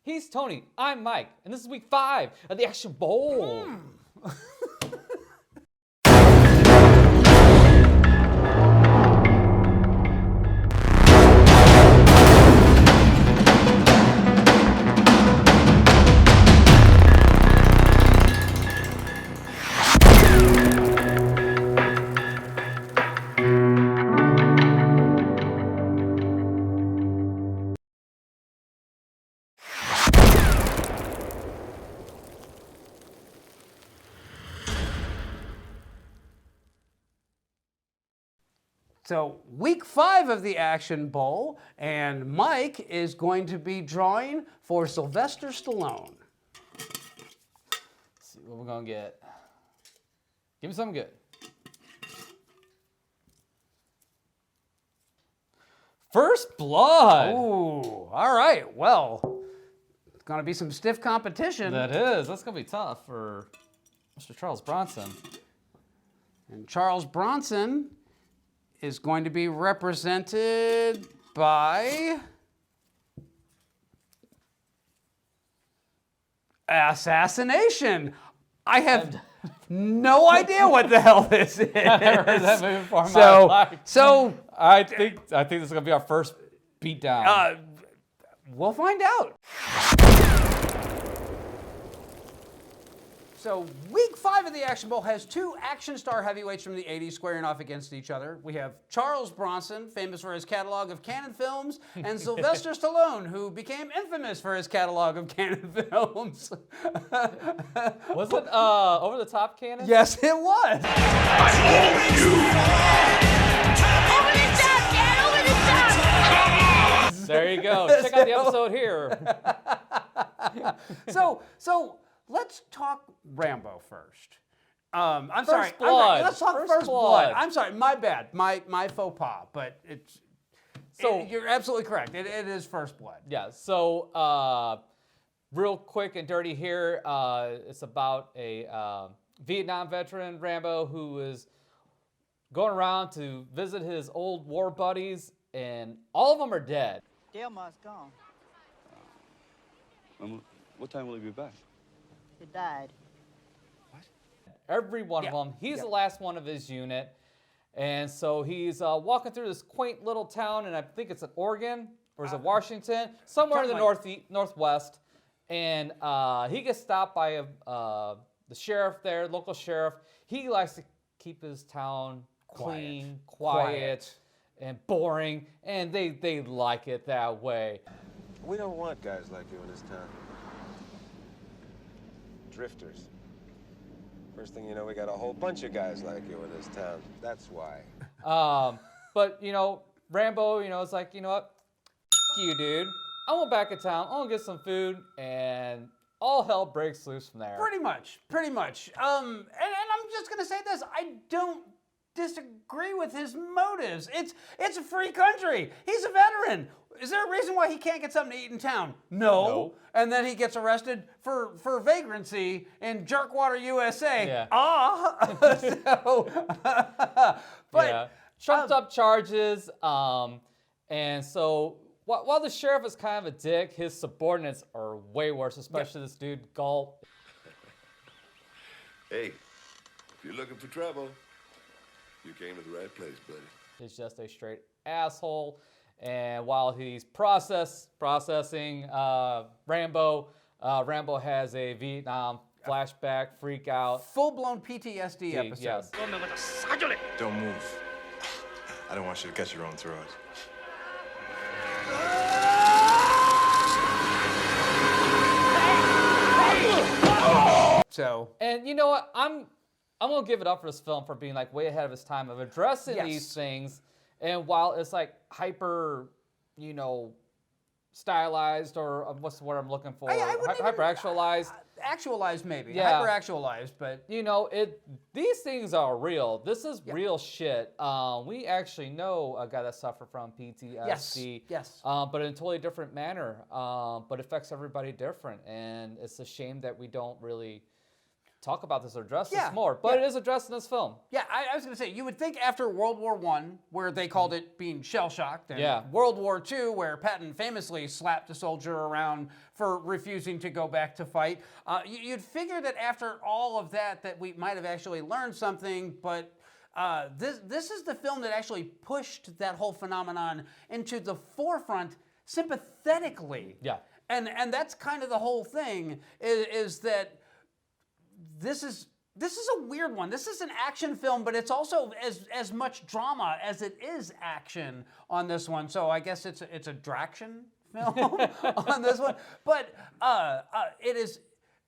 He's Tony. I'm Mike. And this is week 5 of the Action Bowl. So week 5 of the Action Bowl, and Mike is going to be drawing for Sylvester Stallone. Let's see what we're going to get. Give me something good. First Blood. Ooh, all right. Well, it's going to be some stiff competition. That is. That's going to be tough for Mr. Charles Bronson. And Charles Bronson is going to be represented by Assassination. I have no idea what the hell this is. I never heard that movie before in my life. So I think this is going to be our first beatdown. We'll find out. So week 5 of the Action Bowl has 2 action star heavyweights from the 80s squaring off against each other. We have Charles Bronson, famous for his catalog of Cannon films, and Sylvester Stallone, who became infamous for his catalog of Cannon films. Was it Over the Top Cannon? Yes, it was. Over the top, Dad! Over the top! There you go. Check out the episode here. So let's talk Rambo first. I'm sorry. Blood. Let's talk First First Blood. Blood. I'm sorry. My bad. My faux pas. But you're absolutely correct. It is First Blood. Yeah, so real quick and dirty here. It's about a Vietnam veteran, Rambo, who is going around to visit his old war buddies, and all of them are dead. Delmar's gone. What time will he be back? He died. Every one of Yeah. them. He's the last one of his unit. And so he's walking through this quaint little town, and I think it's in Oregon, or is it Washington? Somewhere in the northwest. And he gets stopped by the sheriff there, local sheriff. He likes to keep his town clean, quiet, and boring, and they like it that way. We don't want guys like you in this town. Drifters. First thing you know, we got a whole bunch of guys like you in this town. That's why. But, Rambo, it's like, you know what? F you, dude. I went back in town. I want to get some food, and all hell breaks loose from there. Pretty much. And I'm just gonna say this. I don't disagree with his motives. It's a free country. He's a veteran. Is there a reason why he can't get something to eat in town? No. And then he gets arrested for vagrancy in Jerkwater, USA. Yeah. But trumped up charges. And so while the sheriff is kind of a dick, his subordinates are way worse, especially this dude, Galt. Hey, if you're looking for trouble, you came to the right place, buddy. He's just a straight asshole. And while he's processing Rambo, Rambo has a Vietnam flashback, freak out. full-blown PTSD episode. Yes. Don't move. I don't want you to cut your own throat. So, And you know what? I'm gonna give it up for this film for being like way ahead of its time of addressing Yes. these things. And while it's like hyper, stylized, or what's the word I'm looking for? I wouldn't even- Hyper-actualized. actualized maybe. Yeah. Hyper-actualized, but These things are real. This is real shit. We actually know a guy that suffered from PTSD. Yes. But in a totally different manner. But it affects everybody different, and it's a shame that we don't really talk about this or address Yeah, this more, but yeah. it is addressed in this film. Yeah, I was going to say, you would think after World War I, where they called it being shell-shocked, and Yeah. World War II, where Patton famously slapped a soldier around for refusing to go back to fight, you'd figure that after all of that, that we might have actually learned something, but this is the film that actually pushed that whole phenomenon into the forefront sympathetically. Yeah. And that's kind of the whole thing, is that this is a weird one. This is an action film, but it's also as much drama as it is action on this one. So I guess it's a Draction film on this one. But it is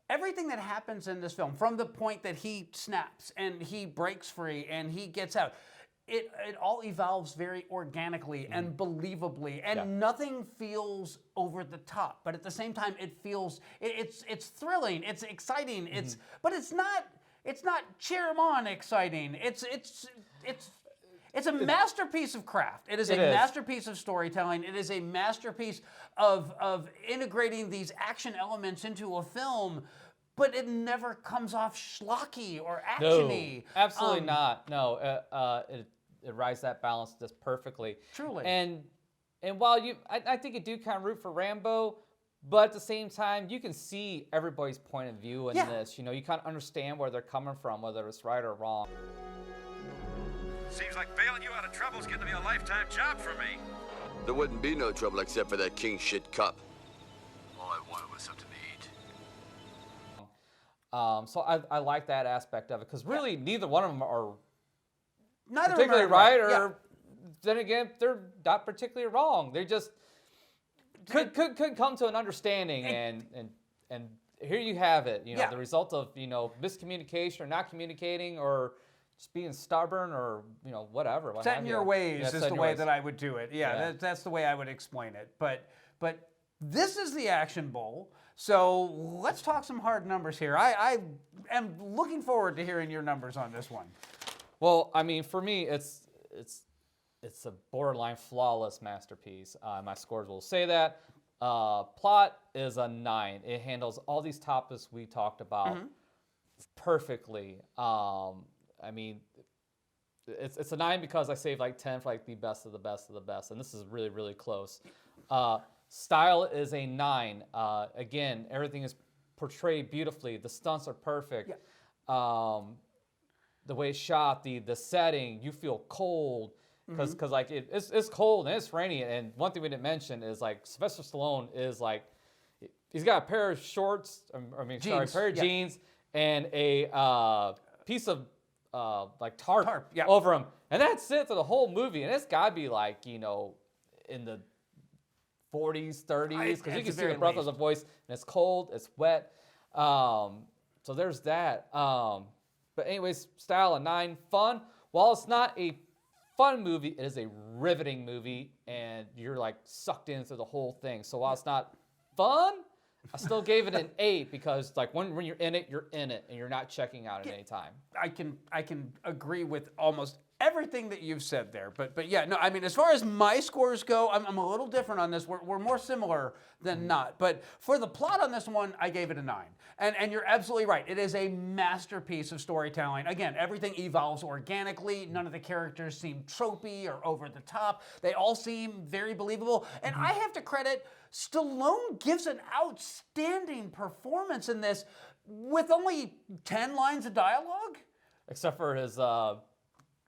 everything that happens in this film, from the point that he snaps and he breaks free and he gets out. It all evolves very organically and believably, and nothing feels over the top. But at the same time, it feels it's thrilling, it's exciting, but it's not cheer 'em on exciting. It's a masterpiece of craft. It is a masterpiece of storytelling. It is a masterpiece of integrating these action elements into a film. But it never comes off schlocky or actiony. No, absolutely not. No, it rides that balance just perfectly. Truly. And while I think you do kind of root for Rambo, but at the same time, you can see everybody's point of view in this. You know, you kind of understand where they're coming from, whether it's right or wrong. Seems like bailing you out of trouble's getting to be a lifetime job for me. There wouldn't be no trouble except for that king shit cup. All I wanted was something to eat. So I like that aspect of it, because really neither one of them are Neither particularly of them are right, or Yeah. then again, they're not particularly wrong. They just could come to an understanding, and here you have it. You know, the result of miscommunication or not communicating, or just being stubborn, or whatever. Set in your ways is the way that I would do it. Yeah. That's the way I would explain it. But this is the Action Bowl. So let's talk some hard numbers here. I am looking forward to hearing your numbers on this one. Well, I mean, for me, it's a borderline flawless masterpiece. My scores will say that. Plot is a 9. It handles all these topics we talked about perfectly. I mean, it's a 9 because I saved like 10 for like the best of the best of the best, and this is really, really close. Style is a 9. Again, everything is portrayed beautifully. The stunts are perfect. Yeah. The way it's shot, the setting, you feel cold because like it's cold and it's rainy. And one thing we didn't mention is like Sylvester Stallone is like, he's got a pair of shorts, a pair of jeans and a piece of like tarp over him, and that's it for the whole movie. And it's gotta be like in the 40s, 30s, because you can see the breath of the voice, and it's cold, it's wet. So there's that. But anyways, style a 9. Fun. While it's not a fun movie, it is a riveting movie, and you're like sucked in through the whole thing. So while it's not fun, I still gave it an 8, because like when you're in it, and you're not checking out at any time. I can agree with almost everything that you've said there, but yeah, no, I mean, as far as my scores go, I'm a little different on this. We're more similar than not, but for the plot on this one, I gave it a 9. And you're absolutely right. It is a masterpiece of storytelling. Again, everything evolves organically. None of the characters seem tropey or over the top. They all seem very believable. And I have to credit, Stallone gives an outstanding performance in this with only 10 lines of dialogue. Except for his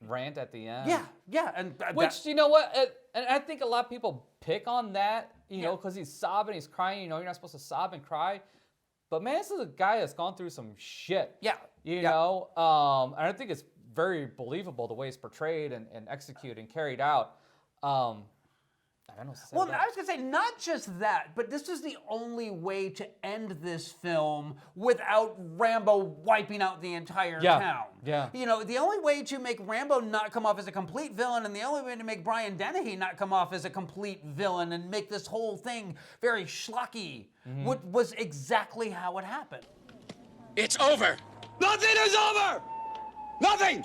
rant at the end. Yeah. And which, you know what? And I think a lot of people pick on that, because he's sobbing, he's crying. You're not supposed to sob and cry. But man, this is a guy that's gone through some shit. Yeah. And I think it's very believable the way it's portrayed and executed and carried out. I don't know what to say Well, about I was going to say, not just that, but this is the only way to end this film without Rambo wiping out the entire town. Yeah. The only way to make Rambo not come off as a complete villain, and the only way to make Brian Dennehy not come off as a complete villain and make this whole thing very schlocky, was exactly how it happened. It's over. Nothing is over! Nothing!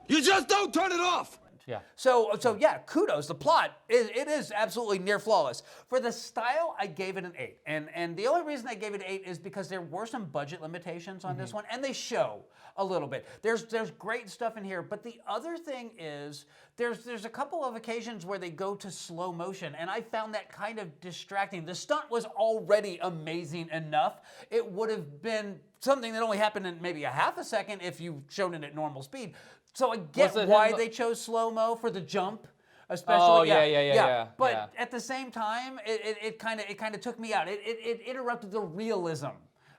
You just don't turn it off! Yeah. So yeah, kudos. The plot, it is absolutely near flawless. For the style, I gave it an 8. And the only reason I gave it an 8 is because there were some budget limitations on this one, and they show a little bit. There's great stuff in here, but the other thing is there's a couple of occasions where they go to slow motion, and I found that kind of distracting. The stunt was already amazing enough. It would have been something that only happened in maybe a half a second if you showed it at normal speed. So I get why they chose slow-mo for the jump, especially. Oh, yeah. But at the same time, it kind of took me out. It interrupted the realism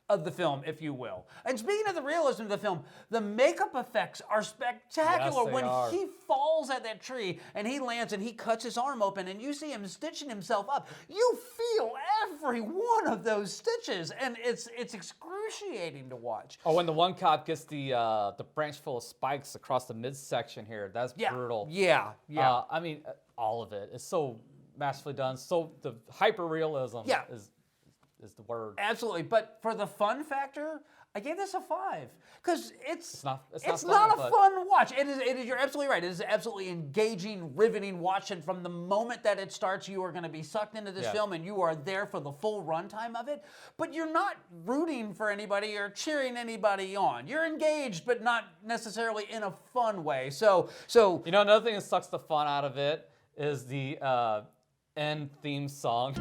of the film, if you will. And speaking of the realism of the film, the makeup effects are spectacular. Yes, when they are. he falls at that tree and he lands and he cuts his arm open and you see him stitching himself up, you feel every one of those stitches, and it's excruciating to watch. Oh, when the one cop gets the branch full of spikes across the midsection here, that's brutal. Yeah. I mean, all of it is so masterfully done. So the hyper realism is the word. Absolutely, but for the fun factor, I gave this a 5 because it's not a fun watch. It is. You're absolutely right. It is absolutely engaging, riveting watch, and from the moment that it starts, you are going to be sucked into this film, and you are there for the full runtime of it. But you're not rooting for anybody or cheering anybody on. You're engaged, but not necessarily in a fun way. So you know, another thing that sucks the fun out of it is the end theme song.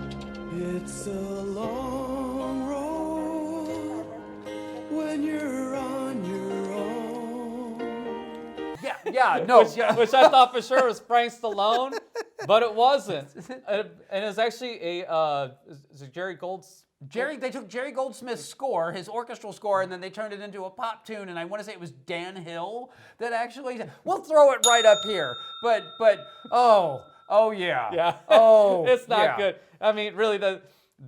It's a long road when you're on your own. Which I thought for sure was Frank Stallone, but it wasn't. And it was actually Jerry Golds. They took Jerry Goldsmith's score, his orchestral score, and then they turned it into a pop tune. And I want to say it was Dan Hill that actually. We'll throw it right up here. But oh yeah. Yeah. Oh, it's not yeah. good. I mean, really,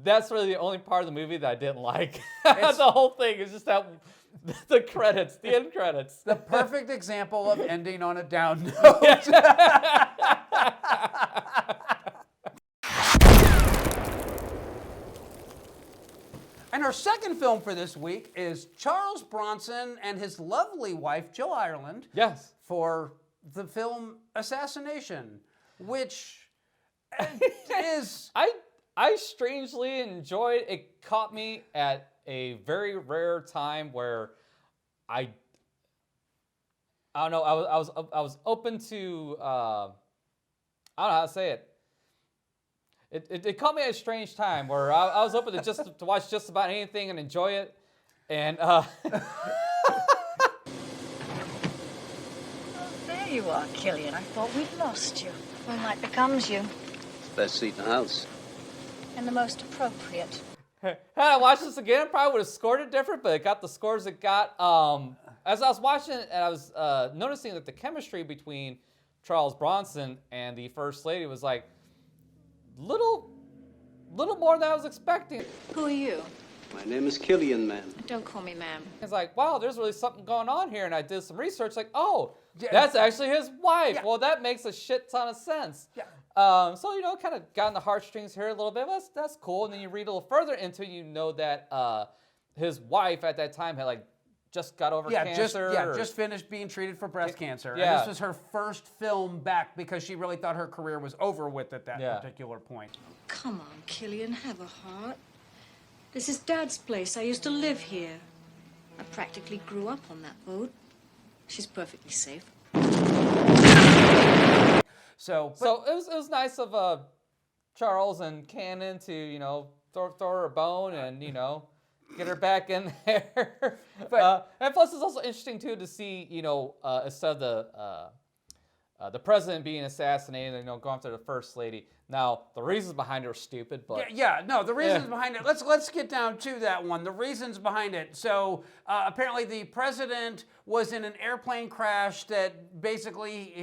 that's really the only part of the movie that I didn't like. The whole thing is just that the credits, the end credits. The perfect example of ending on a down note. And our second film for this week is Charles Bronson and his lovely wife, Jill Ireland. Yes. For the film Assassination, which is... I strangely enjoyed it. It caught me at a very rare time where I don't know. I was open to I don't know how to say it. It caught me at a strange time where I was open to watch just about anything and enjoy it, and There you are, Killian. I thought we'd lost you. Moonlight becomes you. Best seat in the house. And the most appropriate. Had I watched this again, I probably would have scored it different, but it got the scores it got. As I was watching it, and I was noticing that the chemistry between Charles Bronson and the First Lady was like little more than I was expecting. Who are you? My name is Killian, ma'am. Don't call me ma'am. It's like, wow, there's really something going on here, and I did some research. Like, oh, that's actually his wife. Yeah. Well, that makes a shit ton of sense. Yeah. So, you know, kind of got in the heartstrings here a little bit. Well, that's cool. And then you read a little further into it, you know that his wife at that time had like just got over cancer. Just finished being treated for breast cancer. Yeah. And this was her first film back because she really thought her career was over with at that particular point. Come on, Killian, have a heart. This is Dad's place. I used to live here. I practically grew up on that boat. She's perfectly safe. So it was nice of Charles and Cannon to, you know, throw her a bone and, you know, get her back in there. And plus, it's also interesting too to see, you know, instead of the president being assassinated, you know, going after the First Lady. Now, the reasons behind it are stupid, but the reasons behind it. Let's get down to that one. The reasons behind it. So apparently, the president was in an airplane crash that basically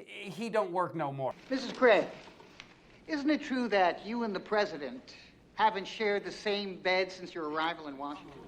he don't work no more. Mrs. Craig, isn't it true that you and the president haven't shared the same bed since your arrival in Washington?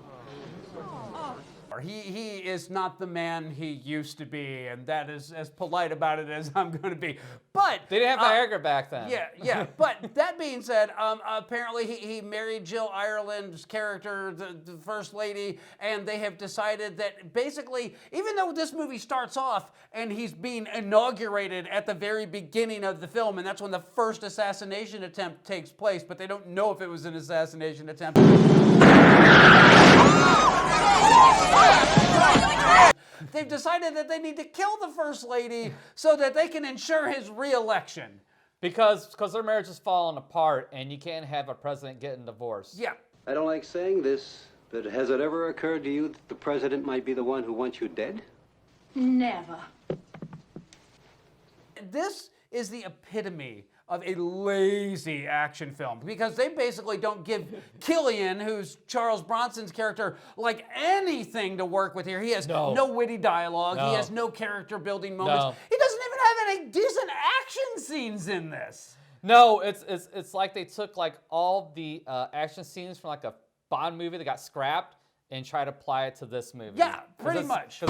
over. He is not the man he used to be, and that is as polite about it as I'm going to be. But they didn't have Viagra back then. Yeah. But that being said, apparently he married Jill Ireland's character, the First Lady, and they have decided that basically, even though this movie starts off and he's being inaugurated at the very beginning of the film, and that's when the first assassination attempt takes place, but they don't know if it was an assassination attempt. They've decided that they need to kill the First Lady so that they can ensure his re-election. Because their marriage is falling apart, and you can't have a president getting divorced. Yeah. I don't like saying this, but has it ever occurred to you that the president might be the one who wants you dead? Never. This is the epitome of a lazy action film, because they basically don't give Killian, who's Charles Bronson's character, like anything to work with here. He has no witty dialogue. No. He has no character building moments. No. He doesn't even have any decent action scenes in this. No, it's like they took like all the action scenes from like a Bond movie that got scrapped and tried to apply it to this movie. Yeah, pretty much.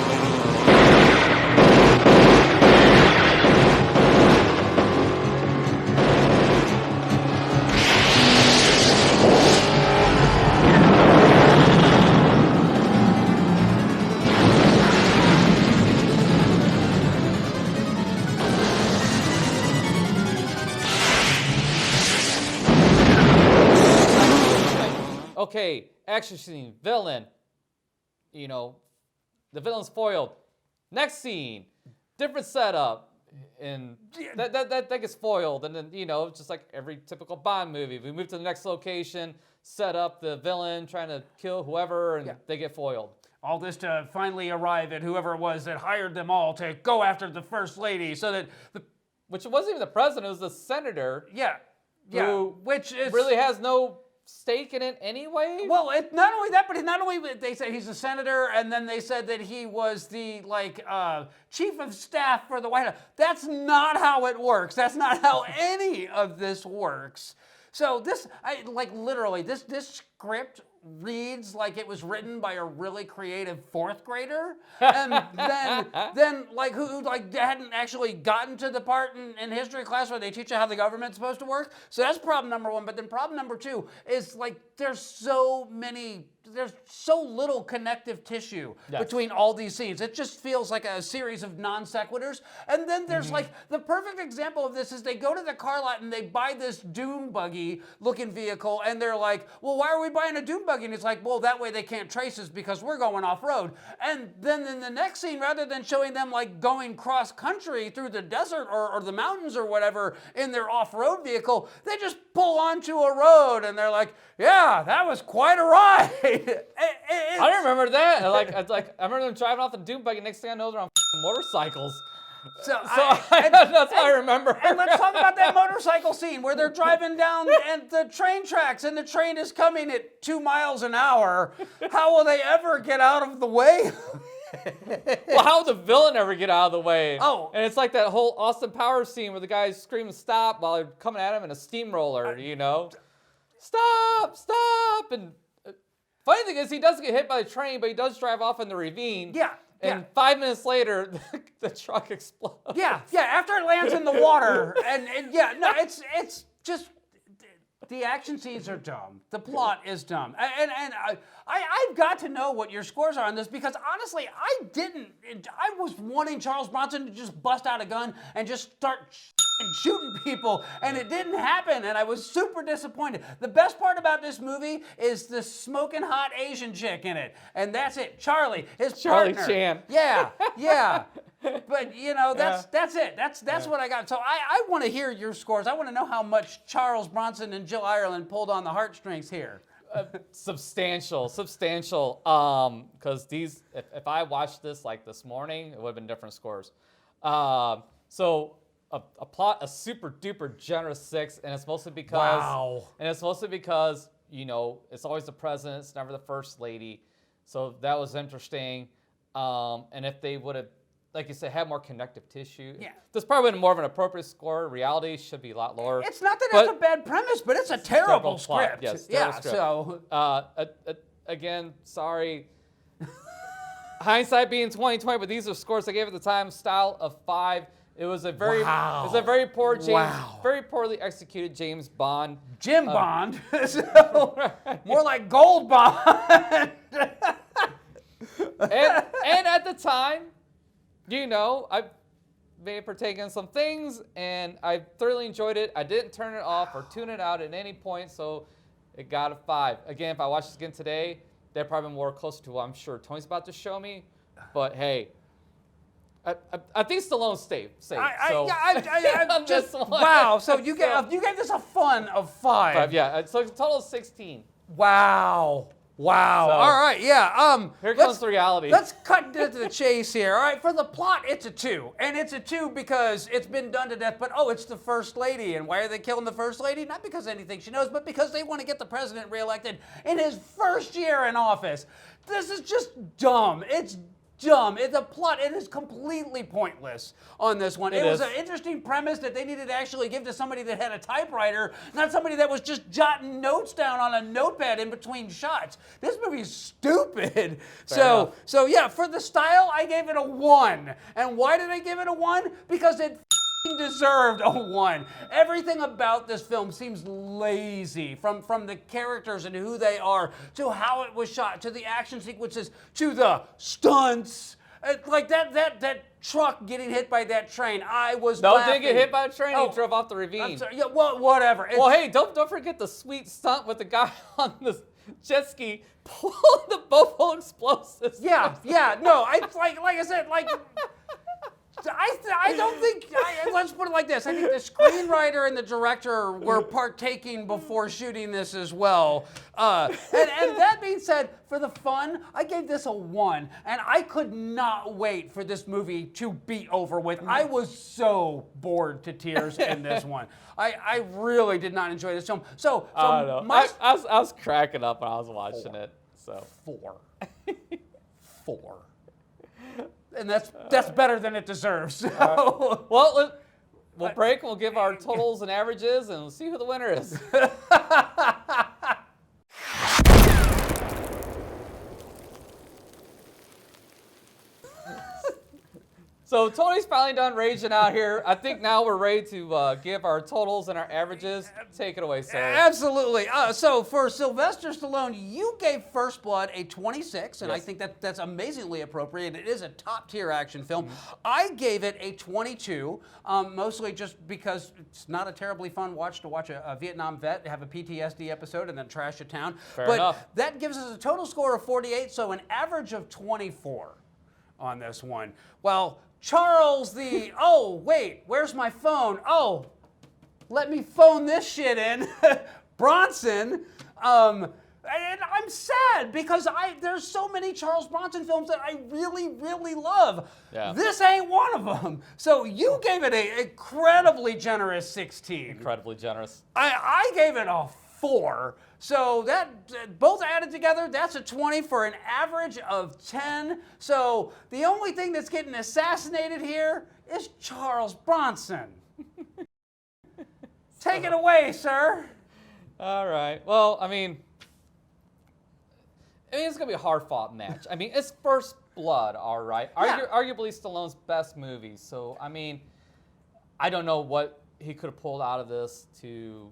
Okay, action scene, villain. You know, the villain's foiled. Next scene, different setup, and that gets foiled. And then, you know, just like every typical Bond movie, we move to the next location, set up the villain trying to kill whoever, and they get foiled. All this to finally arrive at whoever it was that hired them all to go after the First Lady, so that which wasn't even the president, it was the senator. Yeah, who which is really has no stake in it anyway. Well, not only that, but not only they said he's a senator, and then they said that he was the chief of staff for the White House. That's not how it works. That's not how any of this works. So this, literally, this script reads like it was written by a really creative fourth grader, and then who hadn't actually gotten to the part in history class where they teach you how the government's supposed to work. So that's problem number one. But then problem number two is there's so little connective tissue between all these scenes. It just feels like a series of non sequiturs. And then there's the perfect example of this is they go to the car lot and they buy this dune buggy looking vehicle, and they're like, well, why are we buying a dune buggy? And it's like, well, that way they can't trace us because we're going off road. And then in the next scene, rather than showing them going cross country through the desert or the mountains or whatever in their off-road vehicle, they just pull onto a road and they're like, yeah, that was quite a ride. I remember that. I remember them driving off the dune buggy. Next thing I know, they're on motorcycles. That's what I remember. And let's talk about that motorcycle scene where they're driving down and the train tracks, and the train is coming at 2 miles an hour. How will they ever get out of the way? Well, how will the villain ever get out of the way? Oh. And it's like that whole Austin Powers scene where the guy's screaming stop while they're coming at him in a steamroller, you know? Stop! And funny thing is, he does get hit by the train, but he does drive off in the ravine. Yeah. And 5 minutes later, the truck explodes. Yeah, after it lands in the water. It's just, the action scenes are dumb. The plot is dumb. And I've got to know what your scores are on this, because honestly, I was wanting Charles Bronson to just bust out a gun and just start shooting people, and it didn't happen, and I was super disappointed. The best part about this movie is the smoking hot Asian chick in it, and that's it. Charlie, his partner. Charlie Chan. Yeah. But that's it. That's what I got. So I want to hear your scores. I want to know how much Charles Bronson and Jill Ireland pulled on the heartstrings here. Substantial. Because if I watched this this morning, it would have been different scores. So a plot, a super duper generous 6, and it's mostly because it's always the president, it's never the first lady. So that was interesting. And if they would have, like you said, had more connective tissue, this probably would have been more of an appropriate score. Reality should be a lot lower. It's not that it's a bad premise, but it's a terrible script. Yes, terrible script. So again, sorry. hindsight being 2020, but these are scores I gave at the time. Style of 5. It was a very, Wow. it was a very poor James, Wow. very poorly executed James Bond. Jim Bond. So, more like Gold Bond. and at the time, you know, I may have partaken in some things, and I thoroughly enjoyed it. I didn't turn it off or tune it out at any point, so it got a 5. Again, if I watch this again today, they're probably more closer to what I'm sure Tony's about to show me. But hey, I think Stallone's safe. On this one. Wow. So you gave this a fun of 5. Yeah. So it's a total of 16. Wow. Wow. So, all right. Yeah. Here comes the reality. Let's cut to the chase here. All right. For the plot, it's a 2. And it's a 2 because it's been done to death. But, it's the First Lady. And why are they killing the First Lady? Not because of anything she knows, but because they want to get the president reelected in his first year in office. This is just dumb. It's dumb. The plot, it is completely pointless on this one. It was an interesting premise that they needed to actually give to somebody that had a typewriter, not somebody that was just jotting notes down on a notepad in between shots. This movie is stupid. So yeah, for the style, I gave it a 1. And why did I give it a 1? Because it deserved a 1. Everything about this film seems lazy, from the characters and who they are, to how it was shot, to the action sequences, to the stunts. Like that truck getting hit by that train. I was laughing. Didn't get hit by a train. He drove off the ravine. I'm sorry, yeah, well, whatever. Well, hey, don't forget the sweet stunt with the guy on the jet ski pulling the boat full of explosives. Yeah. No, like I said, like. I don't think, let's put it like this. I think the screenwriter and the director were partaking before shooting this as well. And that being said, for the fun, I gave this a 1. And I could not wait for this movie to be over with. I was so bored to tears in this one. I really did not enjoy this film. So I don't know. I was cracking up when I was watching it. So 4. And that's better than it deserves. So. Well, we'll break. We'll give our totals and averages, and we'll see who the winner is. So Tony's finally done raging out here. I think now we're ready to give our totals and our averages. Take it away, sir. Absolutely. So for Sylvester Stallone, you gave First Blood a 26, and I think that's amazingly appropriate. It is a top-tier action film. I gave it a 22, mostly just because it's not a terribly fun watch to watch a Vietnam vet have a PTSD episode and then trash a town. Fair enough. That gives us a total score of 48, so an average of 24 on this one. Well, Charles oh, wait, where's my phone? Oh, let me phone this shit in. Bronson, and I'm sad because there's so many Charles Bronson films that I really, really love. Yeah. This ain't one of them. So you gave it an incredibly generous 16. Incredibly generous. I gave it a 4. So that both added together, that's a 20 for an average of 10. So the only thing that's getting assassinated here is Charles Bronson. Take it away, sir. All right. Well, I mean, it's going to be a hard-fought match. I mean, it's First Blood, all right. Arguably Stallone's best movie. So, I mean, I don't know what he could have pulled out of this to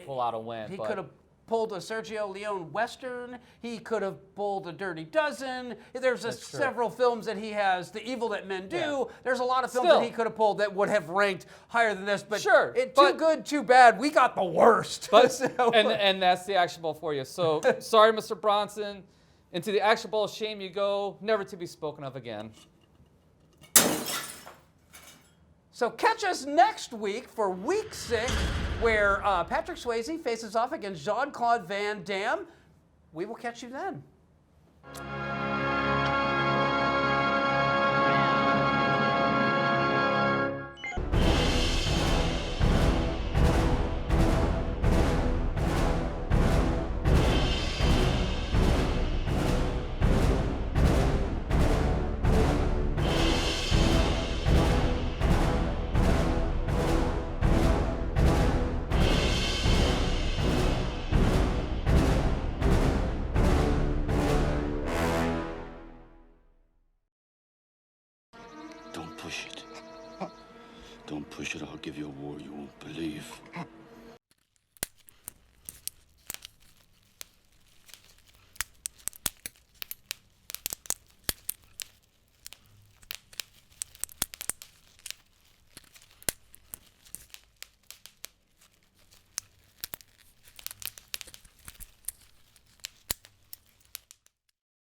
pull out a win. He could have pulled a Sergio Leone Western. He could have pulled a Dirty Dozen. There's several films that he has, The Evil That Men Do. Yeah. There's a lot of films that he could have pulled that would have ranked higher than this. But too good, too bad. We got the worst. But, and that's the actionable for you. So, sorry, Mr. Bronson. Into the actionable shame you go, never to be spoken of again. So catch us next week for week 6, where Patrick Swayze faces off against Jean-Claude Van Damme. We will catch you then. Don't push it. I'll give you a war you won't believe.